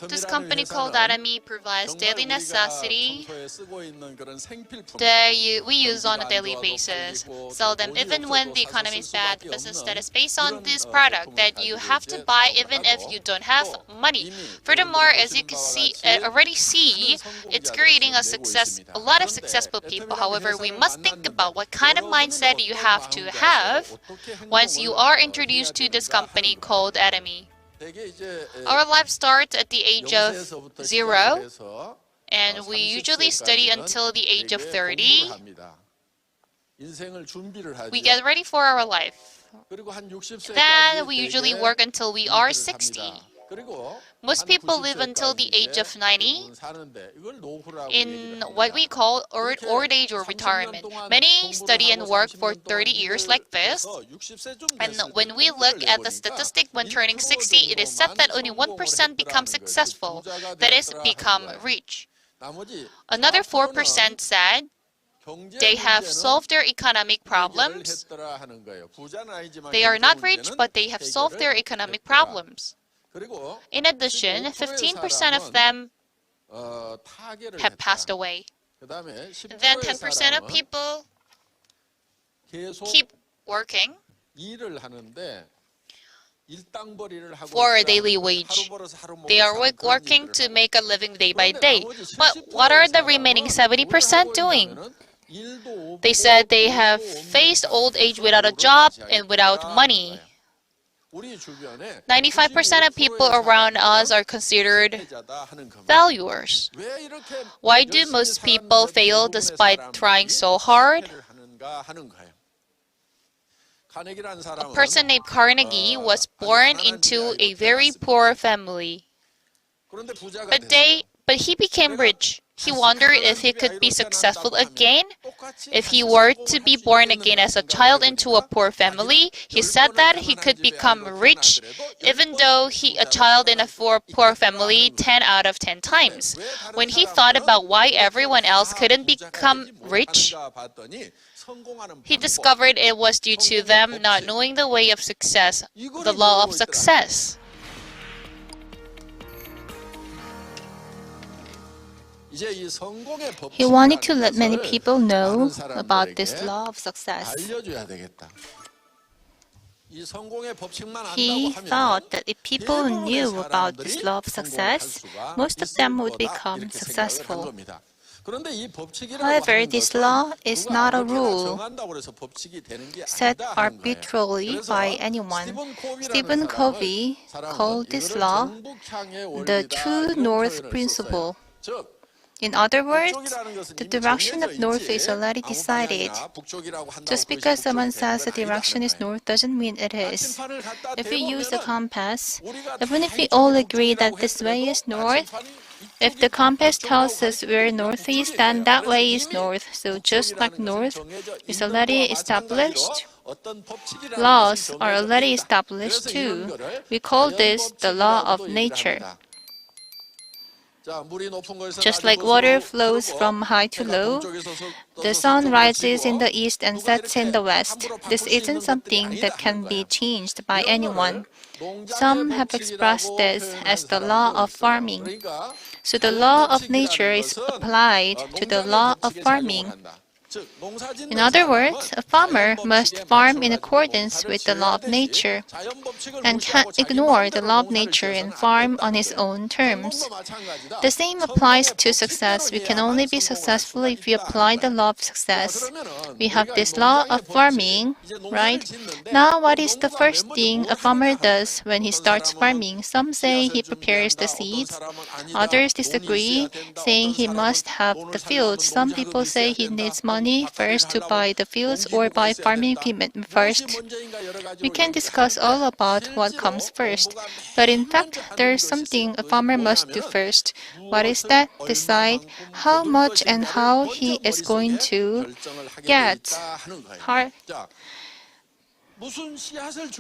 This company called Atomy provides daily necessity we use on a daily basis. Sell them even when the economy is bad. Business that is based on this product that you have to buy even if you don't have money. Furthermore, as you can already see, it's creating a lot of successful people. However, we must think about what kind of mindset you have to have once you are introduced to this company called Atomy. Our life starts at the age of 0, and we usually study until the age of 30. We get ready for our life. Then we usually work until we are 60. Most people live until the age of 90 in what we call old age or retirement. Many study and work for 30 years like this. And when we look at the statistic when turning 60, it is said that only 1% become successful, that is, become rich. Another 4% said they have solved their economic problems. They are not rich, but they have solved their economic problems. In addition, 15% of them have passed away. Then 10% of people keep working for a daily wage. They are working to make a living day by day. But what are the remaining 70% doing? They said they have faced old age without a job and without money. 95% of people around us are considered failures. Why do most people fail despite trying so hard? A person named Carnegie was born into a very poor family. But he became rich. He wondered if he could be successful again. If he were to be born again as a child into a poor family, he said that he could become rich, even though a child in a poor family 10 out of 10 times. When he thought about why everyone else couldn't become rich, he discovered it was due to them not knowing the way of success, the law of success. He wanted to let many people know about this law of success. He thought that if people knew about this law of success, most of them would become successful. However, this law is not a rule set arbitrarily by anyone. Stephen Covey called this law the true north principle. In other words, the direction of north is already decided. Just because someone says the direction is north doesn't mean it is. If we use a compass, even if we all agree that this way is north, if the compass tells us where north is, then that way is north. So just like north is already established, laws are already established too. We call this the law of nature. Just like water flows from high to low, the sun rises in the east and sets in the west. This isn't something that can be changed by anyone. Some have expressed this as the law of farming. So the law of nature is applied to the law of farming. In other words, a farmer must farm in accordance with the law of nature and can't ignore the law of nature and farm on his own terms. The same applies to success. We can only be successful if we apply the law of success. We have this law of farming, right? Now, what is the first thing a farmer does when he starts farming? Some say he prepares the seeds. Others disagree, saying he must have the fields. Some people say he needs money first to buy the fields or buy farming equipment first. We can discuss all about what comes first, but in fact, there is something a farmer must do first. What is that? Decide how much and how he is going to get.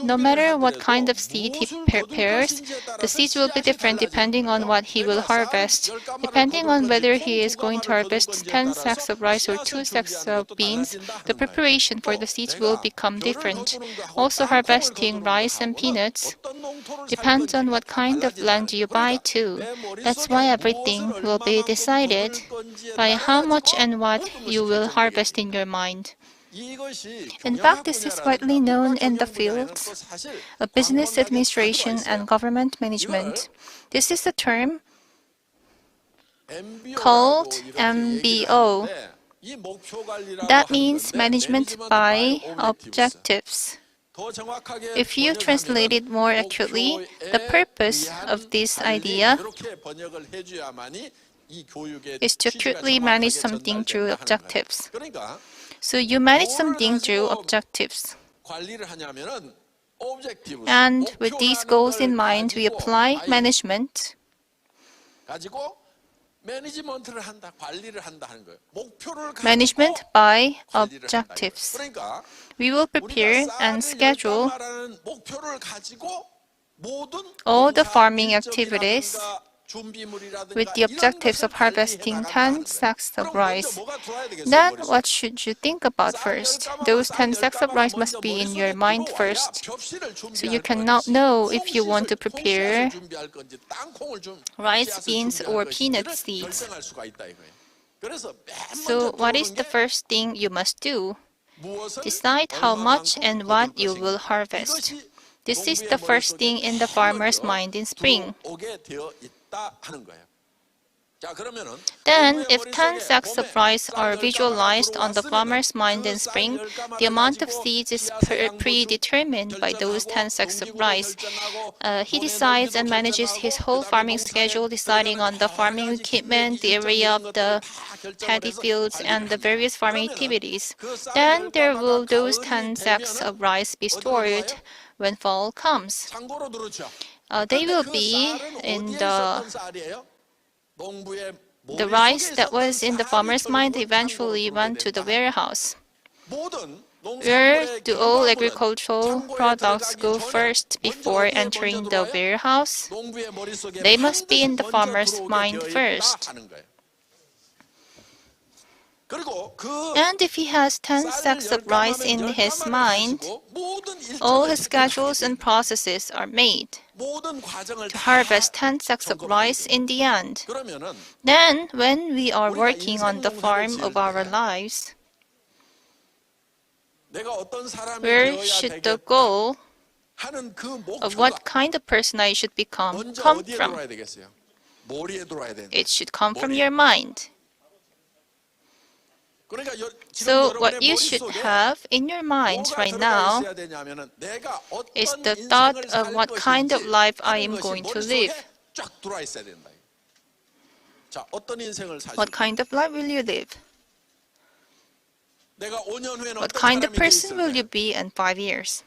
No matter what kind of seed he prepares, the seeds will be different depending on what he will harvest. Depending on whether he is going to harvest 10 sacks of rice or 2 sacks of beans, the preparation for the seeds will become different. Also, harvesting rice and peanuts, depends on what kind of land you buy too. That's why everything will be decided by how much and what you will harvest in your mind. In fact, this is widely known in the fields of business administration and government management. This is a term called MBO. That means management by objectives. If you translate it more accurately, the purpose of this idea is to accurately manage something through objectives. So you manage something through objectives. And with these goals in mind, we apply management. Management by objectives. We will prepare and schedule all the farming activities with the objectives of harvesting 10 sacks of rice. Then what should you think about first? Those 10 sacks of rice must be in your mind first. So you cannot know if you want to prepare rice, beans, or peanut seeds. So what is the first thing you must do? Decide how much and what you will harvest. This is the first thing in the farmer's mind in spring. Then, if 10 sacks of rice are visualized on the farmer's mind in spring, the amount of seeds is predetermined by those 10 sacks of rice. He decides and manages his whole farming schedule, deciding on the farming equipment, the area of the paddy fields, and the various farming activities. Then there will those 10 sacks of rice be stored when fall comes. They will be in the rice that was in the farmer's mind eventually went to the warehouse. Where do all agricultural products go first before entering the warehouse? They must be in the farmer's mind first. And if he has 10 sacks of rice in his mind, all his schedules and processes are made to harvest 10 sacks of rice in the end. Then, when we are working on the farm of our lives, where should the goal of what kind of person I should become come from? It should come from your mind. So what you should have in your mind right now is the thought of what kind of life I am going to live. What kind of life will you live? What kind of person will you be in 5 years?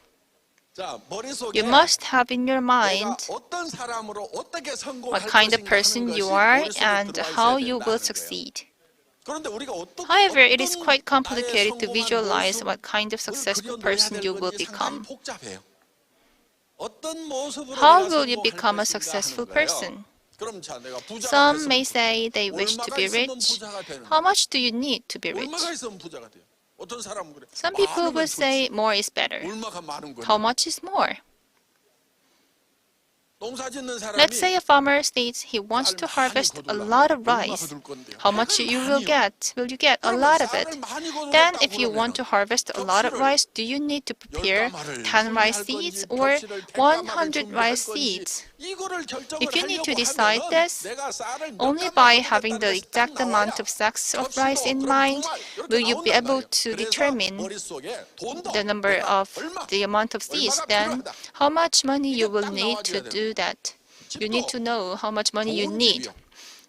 You must have in your mind what kind of person you are and how you will succeed. However, it is quite complicated to visualize what kind of successful person you will become. How will you become a successful person? Some may say they wish to be rich. How much do you need to be rich? Some people will say more is better. How much is more? Let's say a farmer states he wants to harvest a lot of rice. How much you will get? Will you get a lot of it? Then, if you want to harvest a lot of rice, do you need to prepare 10 rice seeds or 100 rice seeds? If you need to decide this, only by having the exact amount of sacks of rice in mind, will you be able to determine the amount of seeds. Then, how much money you will need to do that. You need to know how much money you need.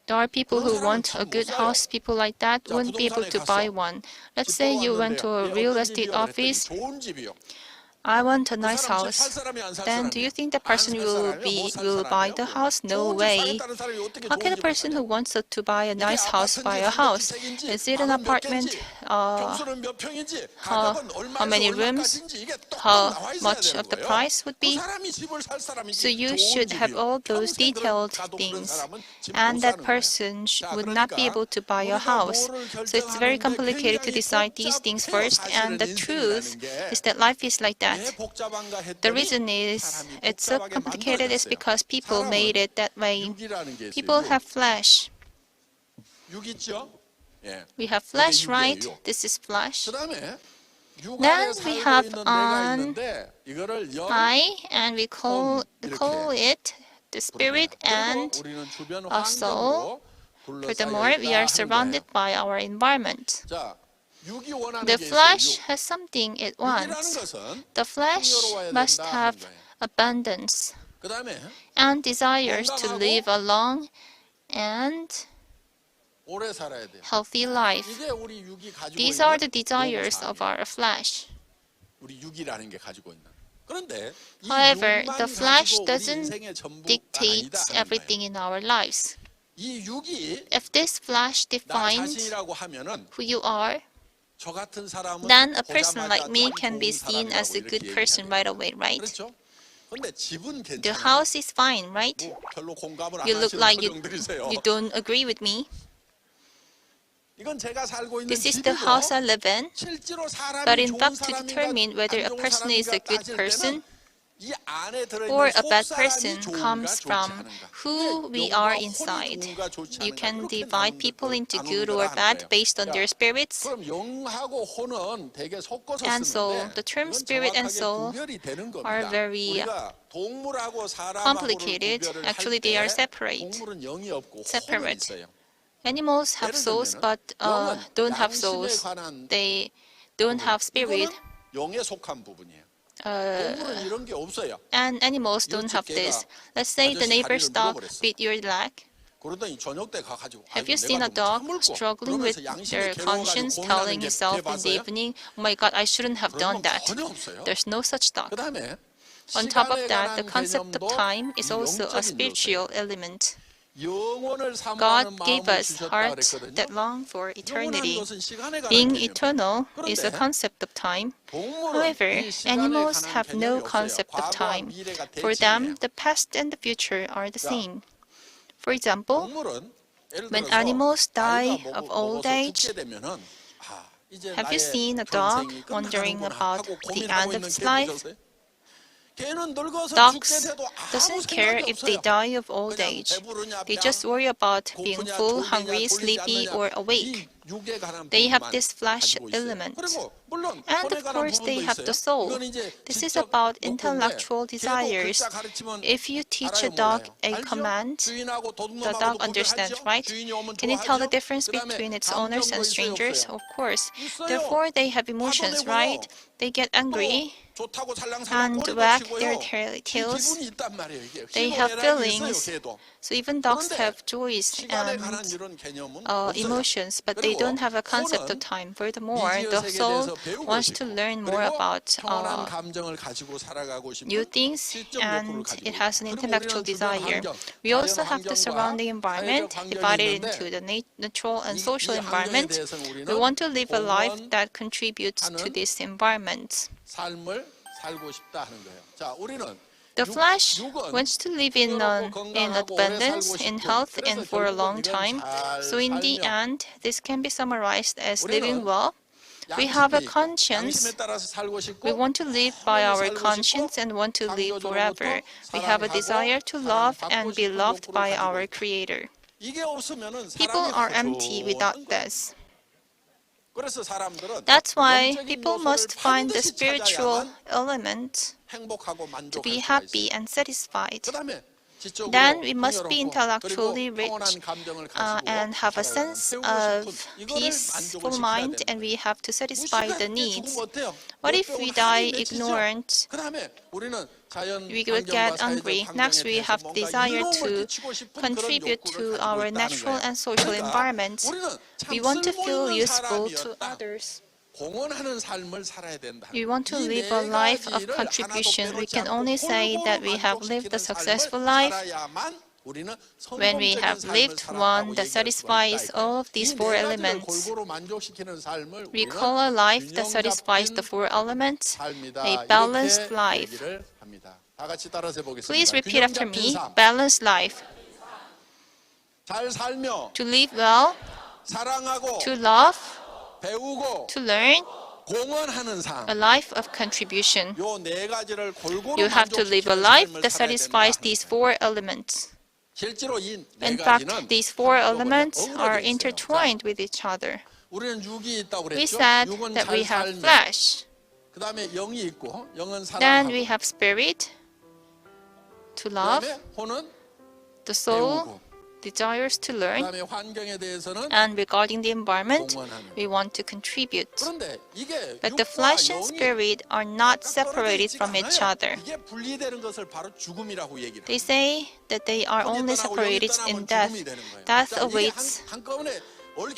There are people who want a good house. People like that won't be able to buy one. Let's say you went to a real estate office. I want a nice house. Then do you think the person will buy the house? No way. How can a person who wants to buy a nice house buy a house? Is it an apartment? How many rooms? How much of the price would be? So you should have all those detailed things. And that person would not be able to buy a house. So it's very complicated to decide these things first. And the truth is that life is like that. that. The reason is it's so complicated is because people made it that way. People have flesh. We have flesh, right? This is flesh. Then we have an eye, and we call it the spirit and a soul. Furthermore, we are surrounded by our environment. The flesh has something it wants. The flesh must have abundance and desires to live a long and healthy life. These are the desires of our flesh. However, the flesh doesn't dictate everything in our lives. If this flesh defines who you are, then a person like me can be seen as a good person right away, right? The house is fine, right? You look like you don't agree with me. This is the house I live in. But in fact, to determine whether a person is a good person or a bad person comes from who we are inside. You can divide people into good or bad based on their spirits. And so the term spirit and soul are very complicated. Actually, they are separate. Animals have souls but don't have souls. They don't have spirit. And animals don't have this. Let's say the neighbor's dog bit your leg. Have you seen a dog struggling with their conscience, telling itself in the evening, "Oh my God, I shouldn't have done that"? There's no such dog. On top of that, the concept of time is also a spiritual element. God gave us hearts that long for eternity. Being eternal is a concept of time. However, animals have no concept of time. For them, the past and the future are the same. For example, when animals die of old age, have you seen a dog wondering about the end of its life? Dogs doesn't care if they die of old age. They just worry about being full, hungry, sleepy, or awake. They have this flesh element. And of course, they have the soul. This is about intellectual desires. If you teach a dog a command, the dog understands, right? Can you tell the difference between its owners and strangers? Of course. Therefore, they have emotions, right? They get angry and wag their tails. They have feelings. So even dogs have joys and emotions, but they don't have a concept of time. Furthermore, the soul wants to learn more about new things, and it has an intellectual desire. We also have the surrounding environment divided into the natural and social environment. We want to live a life that contributes to this environment. The flesh wants to live in abundance, in health, and for a long time. So in the end, this can be summarized as living well. We have a conscience. We want to live by our conscience and want to live forever. We have a desire to love and be loved by our Creator. People are empty without this. That's why people must find the spiritual element to be happy and satisfied. Then we must be intellectually rich and have a sense of peaceful mind, and we have to satisfy the needs. What if we die ignorant? We will get angry. Next, we have desire to contribute to our natural and social environment. We want to feel useful to others. We want to live a life of contribution. We can only say that we have lived a successful life when we have lived one that satisfies all of these four elements. We call a life that satisfies the four elements a balanced life. Please repeat after me. Balanced life. To live well, to love, to learn, a life of contribution. You have to live a life that satisfies these four elements. In fact, these four elements are intertwined with each other. We said that we have flesh. Then we have spirit, to love. The soul desires to learn. And regarding the environment, we want to contribute. But the flesh and spirit are not separated from each other. They say that they are only separated in death. Death awaits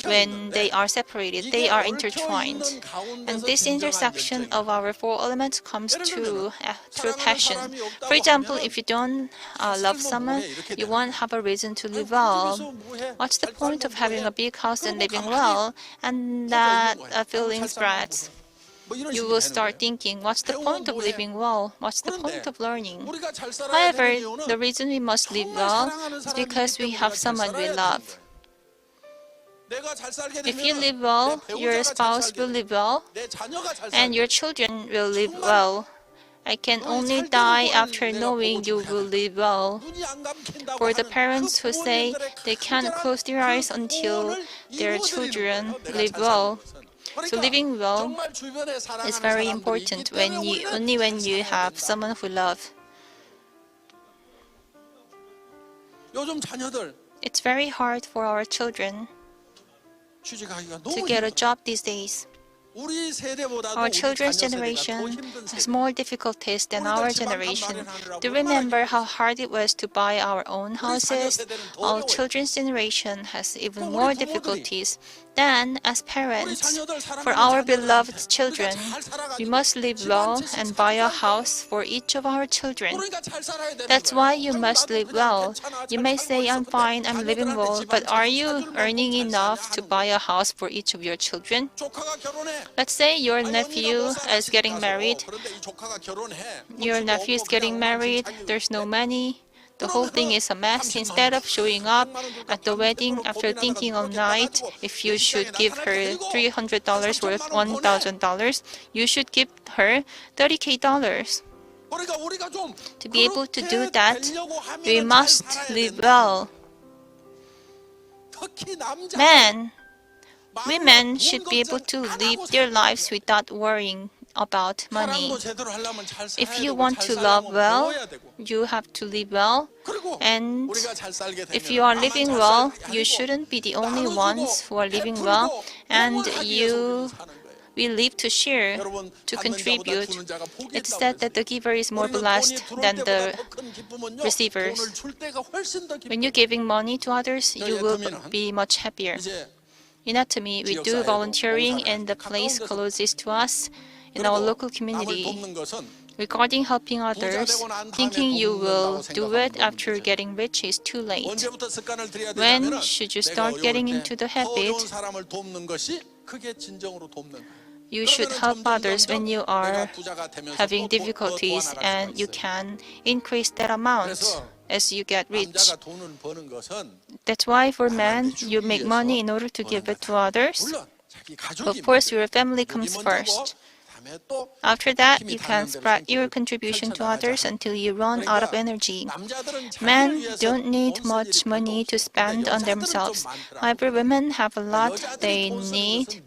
when they are separated. They are intertwined. And this intersection of our four elements comes through passion. For example, if you don't love someone, you won't have a reason to live well. What's the point of having a big house and living well, and that feeling spreads? You will start thinking, what's the point of living well? What's the point of learning? However, the reason we must live well is because we have someone we love. If you live well, your spouse will live well, and your children will live well. I can only die after knowing you will live well. For the parents who say they can't close their eyes until their children live well. So living well is very important only when you have someone who love. It's very hard for our children to get a job these days. Our children's generation has more difficulties than our generation. Do you remember how hard it was to buy our own houses? Our children's generation has even more difficulties. Then, as parents, for our beloved children, we must live well and buy a house for each of our children. That's why you must live well. You may say, I'm fine, I'm living well, but are you earning enough to buy a house for each of your children? Let's say your nephew is getting married. Your nephew is getting married, there's no money. The whole thing is a mess. Instead of showing up at the wedding after thinking all night if you should give her $300 worth $1,000, you should give her $30K. To be able to do that, we must live well. Women should be able to live their lives without worrying about money. If you want to love well, you have to live well. And if you are living well, you shouldn't be the only ones who are living well. And we live to share, to contribute. It's said that the giver is more blessed than the receivers. When you're giving money to others, you will be much happier. In Atomy, we do volunteering in the place closest to us in our local community. Regarding helping others, thinking you will do it after getting rich is too late. When should you start getting into the habit? You should help others when you are having difficulties, and you can increase that amount as you get rich. That's why for men, you make money in order to give it to others. Of course, your family comes first. After that, you can spread your contribution to others until you run out of energy. Men don't need much money to spend on themselves. However, women have a lot they need.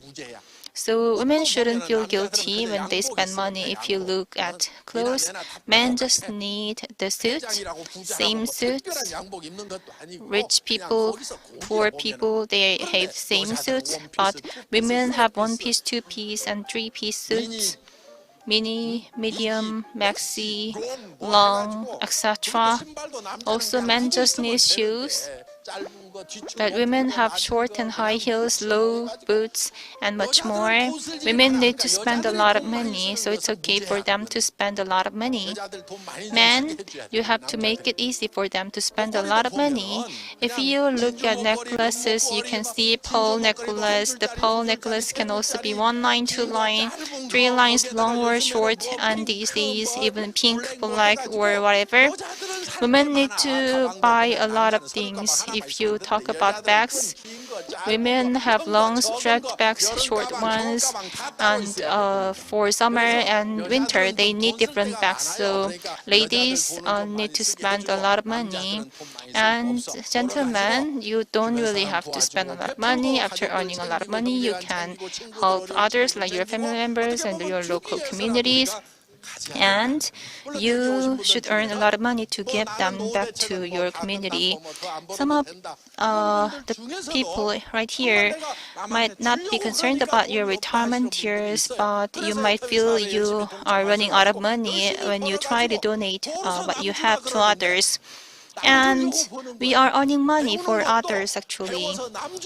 So women shouldn't feel guilty when they spend money. If you look at clothes, men just need the suit, same suits. Rich people, poor people, they have same suits, but women have one-piece, two-piece, and three-piece suits. Mini, medium, maxi, long, etc. Also, men just need shoes. But women have short and high heels, low boots, and much more. Women need to spend a lot of money, so it's okay for them to spend a lot of money. Men, you have to make it easy for them to spend a lot of money. If you look at necklaces, you can see pearl necklace. The pearl necklace can also be 1 line, 2 line, 3 lines, long or short, and these days even pink, black, or whatever. Women need to buy a lot of things. If you talk about bags, Women have long stretched backs, short ones, and for summer and winter they need different bags. So ladies need to spend a lot of money, and gentlemen, you don't really have to spend a lot of money. After earning a lot of money, you can help others like your family members and your local communities. And you should earn a lot of money to give them back to your community. Some of the people right here might not be concerned about your retirement years, but you might feel you are running out of money when you try to donate what you have to others. And we are earning money for others actually,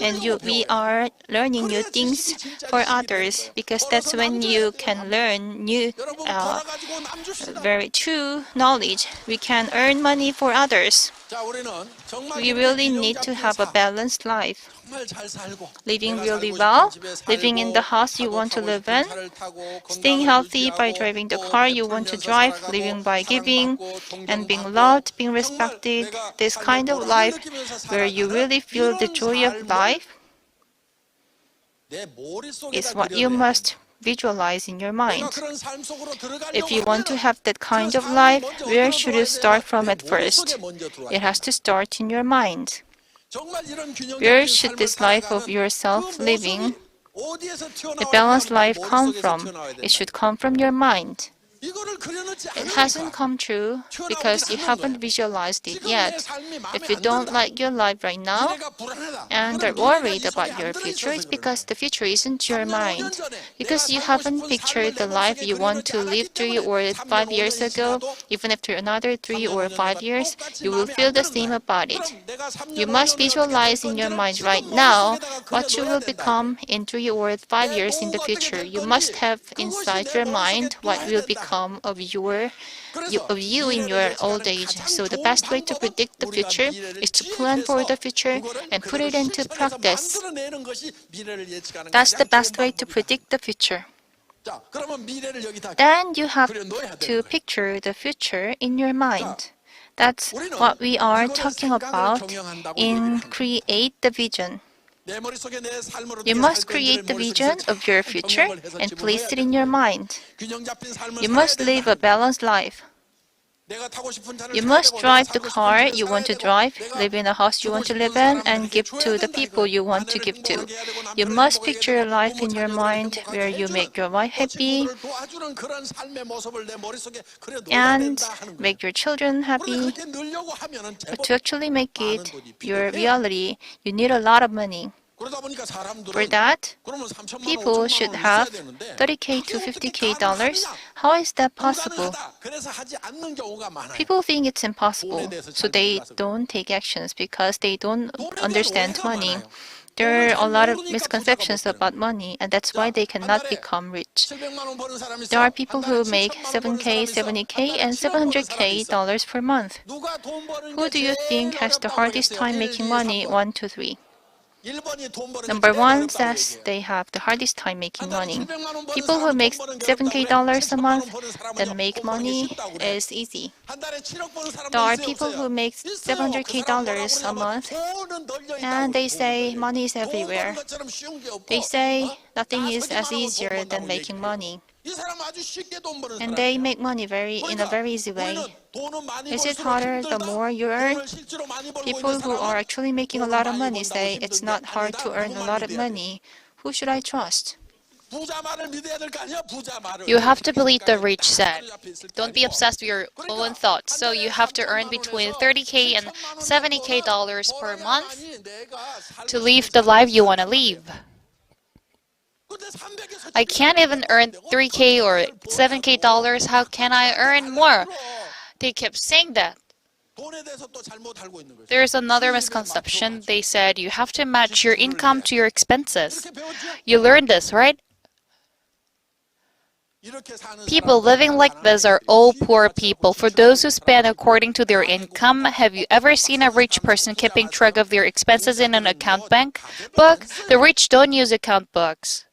and we are learning new things for others, because that's when you can learn new very true knowledge. We can earn money for others. We really need to have a balanced life, living really well, living in the house you want to live in, staying healthy by driving the car you want to drive, living by giving, and being loved, being respected. This kind of life where you really feel the joy of life is what you must visualize in your mind. If you want to have that kind of life, where should you start from at first? It has to start in your mind. Where should this life of yourself living, a balanced life, come from? It should come from your mind. It hasn't come true because you haven't visualized it yet. If you don't like your life right now and are worried about your future, it's because the future isn't your mind. Because you haven't pictured the life you want to live 3 or 5 years ago, even after another 3 or 5 years, you will feel the same about it. You must visualize in your mind right now what you will become in 3 or 5 years in the future. You must have inside your mind what will become of you in your old age. So the best way to predict the future is to plan for the future and put it into practice. That's the best way to predict the future. Then you have to picture the future in your mind. That's what we are talking about in Create the Vision. You must create the vision of your future and place it in your mind. You must live a balanced life. You must drive the car you want to drive, live in a house you want to live in, and give to the people you want to give to. You must picture a life in your mind where you make your wife happy and make your children happy. But to actually make it your reality, you need a lot of money. For that, people should have $30K to $50K dollars. How is that possible? People think it's impossible, so they don't take actions because they don't understand money. There are a lot of misconceptions about money, and that's why they cannot become rich. There are people who make 7K, 70K, and 700K dollars per month. Who do you think has the hardest time making money? 1, 2, 3. Number 1 says they have the hardest time making money. People who make 7K dollars a month, then make money is easy. There are people who make 700K dollars a month, and they say money is everywhere. They say nothing is as easier than making money. And they make money in a very easy way. Is it harder the more you earn? People who are actually making a lot of money say it's not hard to earn a lot of money. Who should I trust? You have to believe the rich said. Don't be obsessed with your own thoughts. So you have to earn between 30K and 70K dollars per month to live the life you want to live. I can't even earn 3K or 7K dollars. How can I earn more? They kept saying that. There's another misconception. They said you have to match your income to your expenses. You learned this, right? People living like this are all poor people. For those who spend according to their income, have you ever seen a rich person keeping track of their expenses in an account book? The rich don't use account books.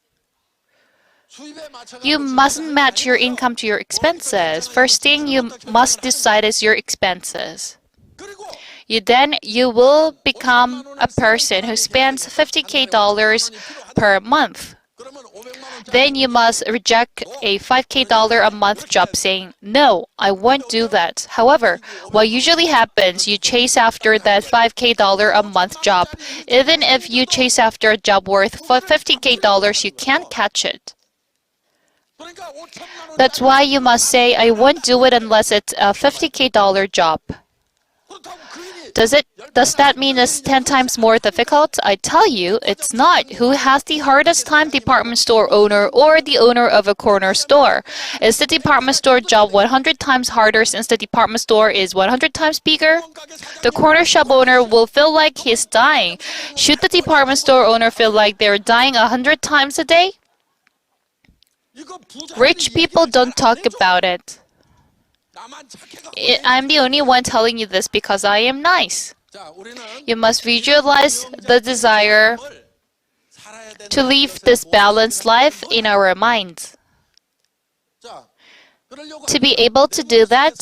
You mustn't match your income to your expenses. First thing you must decide is your expenses. you will become a person who spends $50K per month. Then you must reject a $5K a month job saying, no, I won't do that. However, what usually happens, you chase after that $5K a month job. Even if you chase after a job worth $50K, you can't catch it. That's why you must say, I won't do it unless it's a $50K job. Does that mean it's 10 times more difficult? I tell you, it's not. Who has the hardest time, department store owner or the owner of a corner store? Is the department store job 100 times harder since the department store is 100 times bigger? The corner shop owner will feel like he's dying. Should the department store owner feel like they're dying 100 times a day? Rich people don't talk about it. I'm the only one telling you this because I am nice. You must visualize the desire to live this balanced life in our minds. To be able to do that,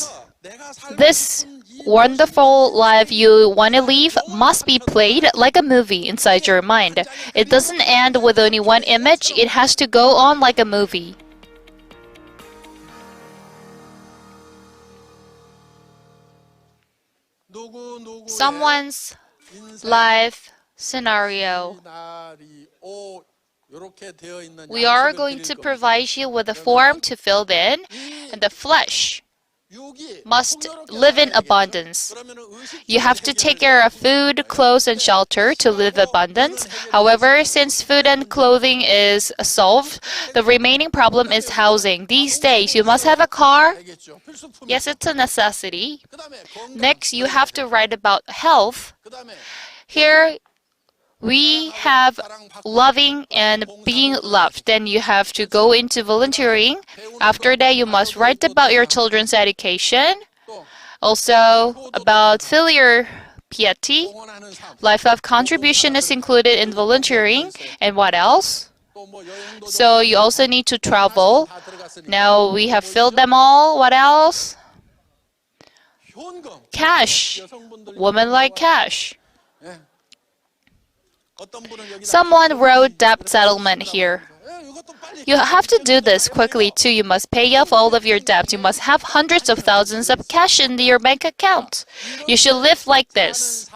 this wonderful life you want to live must be played like a movie inside your mind. It doesn't end with only one image, it has to go on like a movie. Someone's life scenario. We are going to provide you with a form to fill in, and the flesh must live in abundance. You have to take care of food, clothes, and shelter to live abundance. However, since food and clothing is solved, the remaining problem is housing. These days, you must have a car. Yes, it's a necessity. Next, you have to write about health. Here, we have loving and being loved. Then you have to go into volunteering. After that, you must write about your children's education. Also, about filial piety. Life of contribution is included in volunteering. And what else? So you also need to travel. Now we have filled them all. What else? Cash. Women like cash. Someone wrote debt settlement here. You have to do this quickly too. You must pay off all of your debts. You must have hundreds of thousands of cash in your bank account. You should live like this.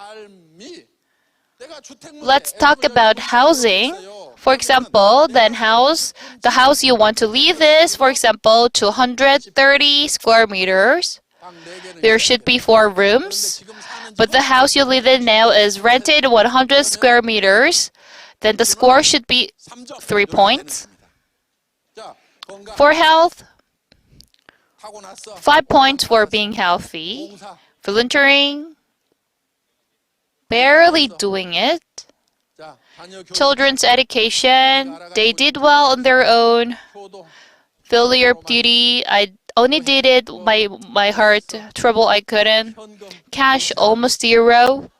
Let's talk about housing. For example, the house you want to live is, for example, 230 square meters. There should be 4 rooms. But the house you live in now is rented 100 square meters. Then the score should be 3 points. For health, 5 points for being healthy. Volunteering, barely doing it. Children's education, they did well on their own. Filial duty, I only did it by my heart. Trouble, I couldn't. Cash, almost 0.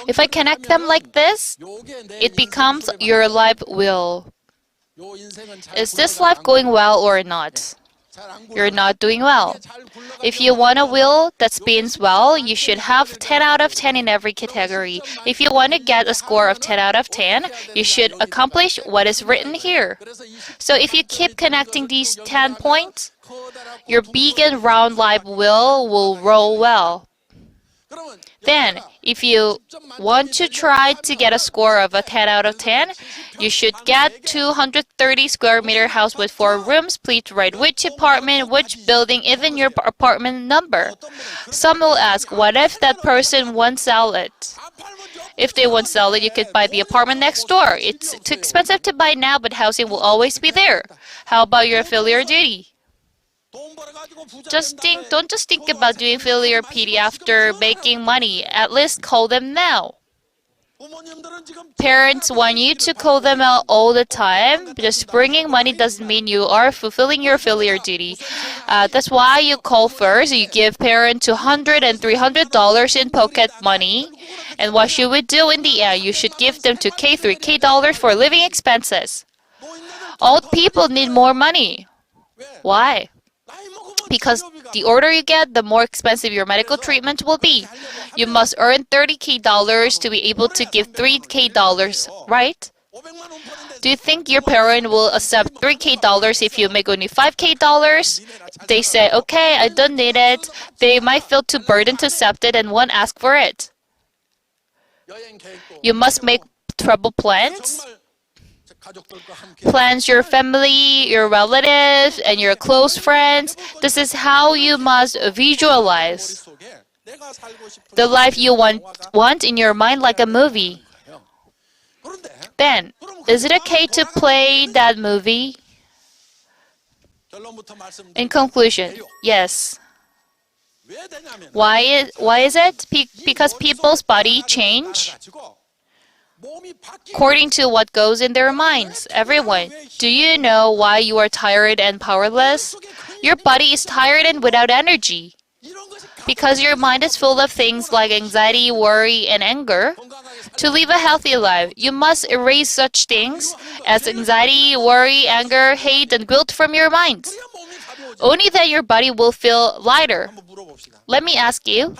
If I connect them like this, it becomes your life will. Is this life going well or not? You're not doing well. If you want a will that spins well, you should have 10 out of 10 in every category. If you want to get a score of 10 out of 10, you should accomplish what is written here. So if you keep connecting these 10 points, your big and round life will roll well. Then, if you want to try to get a score of a 10 out of 10, you should get 230 square meter house with 4 rooms. Please write which apartment, which building, even your apartment number. Some will ask, what if that person won't sell it? If they won't sell it, you could buy the apartment next door. It's too expensive to buy now, but housing will always be there. How about your filial duty? Don't just think about doing filial piety after making money. At least call them now. Parents want you to call them out all the time. Just bringing money doesn't mean you are fulfilling your filial duty. That's why you call first. You give parents $200 and $300 in pocket money. And what should we do in the end? You should give them $2K, $3K for living expenses. Old people need more money. Why? Because the older you get, the more expensive your medical treatment will be. You must earn $30K to be able to give $3K, right? Do you think your parent will accept $3K if you make only $5K? They say, okay, I don't need it. They might feel too burdened to accept it and won't ask for it. You must make travel plans. Plans your family, your relatives, and your close friends. This is how you must visualize the life you want in your mind like a movie. Then, is it okay to play that movie? In conclusion, yes. Why is it? Because people's body change according to what goes in their minds. Everyone, do you know why you are tired and powerless? Your body is tired and without energy. Because your mind is full of things like anxiety, worry, and anger. To live a healthy life, you must erase such things as anxiety, worry, anger, hate, and guilt from your mind. Only then your body will feel lighter. Let me ask you.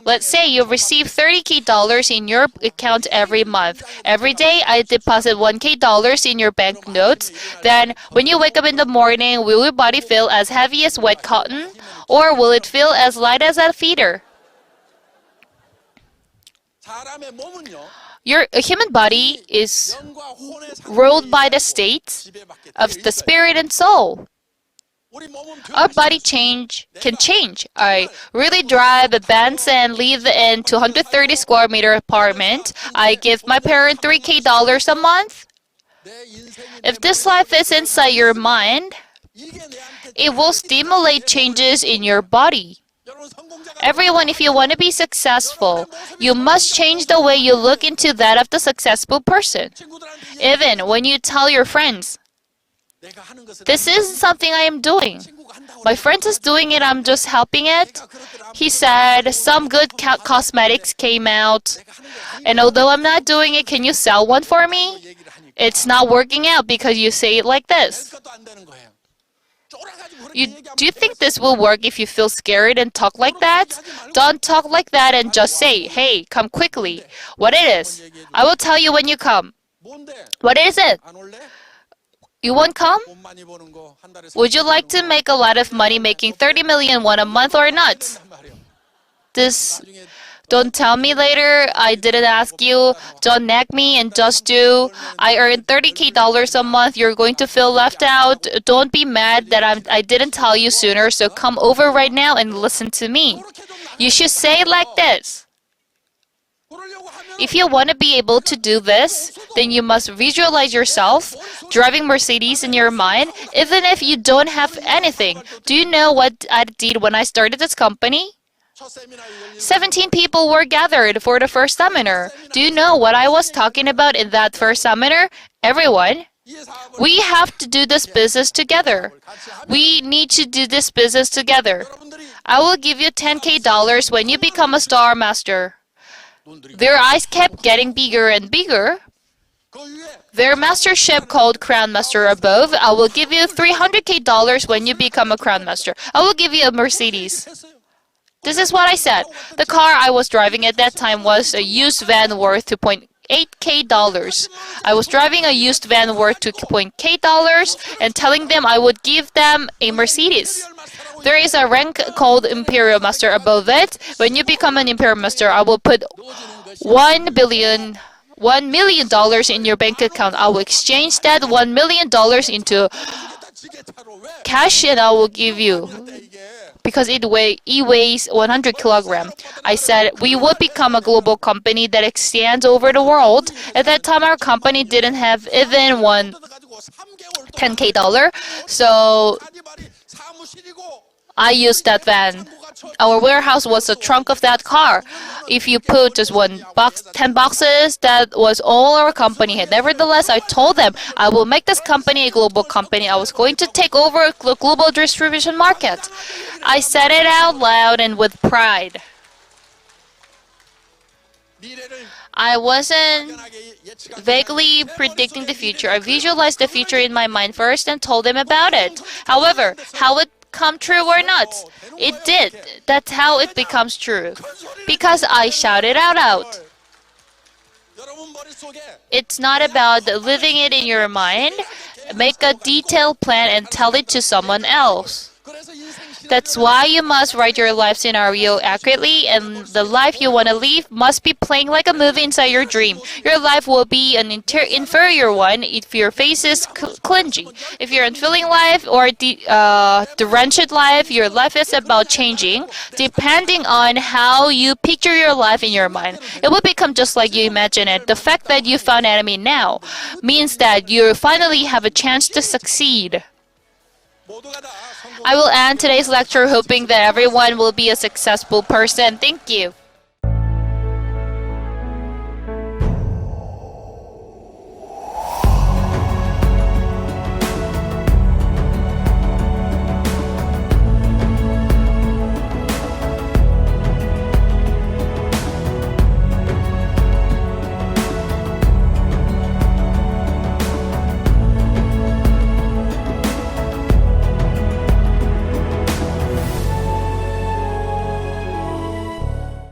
Let's say you receive $30K in your account every month. Every day, I deposit $1K in your bank notes. Then, when you wake up in the morning, will your body feel as heavy as wet cotton? Or will it feel as light as a feather? Your human body is ruled by the states of the spirit and soul. Our body can change. I really drive a Benz and live in 230 square meter apartment. I give my parent $3K a month. If this life is inside your mind, it will stimulate changes in your body. Everyone, if you want to be successful, you must change the way you look into that of the successful person. Even when you tell your friends, this is something I am doing. My friend is doing it, I'm just helping it. He said some good cosmetics came out. And although I'm not doing it, can you sell one for me? It's not working out because you say it like this. Do you think this will work if you feel scared and talk like that? Don't talk like that and just say, hey, come quickly. What it is? I will tell you when you come. What is it? You won't come? Would you like to make a lot of money making 30 million won a month or not? Don't tell me later, I didn't ask you. Don't nag me and just do. I earn $30K a month. You're going to feel left out. Don't be mad that I didn't tell you sooner, so come over right now and listen to me. You should say it like this. If you want to be able to do this, then you must visualize yourself driving Mercedes in your mind, even if you don't have anything. Do you know what I did when I started this company? 17 people were gathered for the first seminar. Do you know what I was talking about in that first seminar? Everyone, we have to do this business together. We need to do this business together. I will give you $10K when you become a star master. Their eyes kept getting bigger and bigger. Their mastership called Crown Master above. I will give you $300K when you become a Crown Master. I will give you a Mercedes. This is what I said. The car I was driving at that time was a used van worth $2.8K. I was driving a used van worth $2.8K and telling them I would give them a Mercedes. There is a rank called Imperial Master above it. When you become an Imperial Master, I will put $1 million in your bank account. I will exchange that $1 million into cash and I will give you. Because it weighs 100 kilograms. I said, we would become a global company that extends over the world. At that time, our company didn't have even one $10K. So I used that van. Our warehouse was the trunk of that car. If you put just 10 boxes, that was all our company had. Nevertheless, I told them I will make this company a global company. I was going to take over the global distribution market. I said it out loud and with pride. I wasn't vaguely predicting the future. I visualized the future in my mind first and told them about it. However, how it come true or not. It did. That's how it becomes true. Because I shouted out. It's not about living it in your mind. Make a detailed plan and tell it to someone else. That's why you must write your life scenario accurately, and the life you want to live must be playing like a movie inside your dream. Your life will be an inferior one if your face is clingy. If you're in feeling life or the wretched life, your life is about changing, depending on how you picture your life in your mind. It will become just like you imagine it. The fact that you found Atomy now means that you finally have a chance to succeed. I will end today's lecture hoping that everyone will be a successful person. Thank you.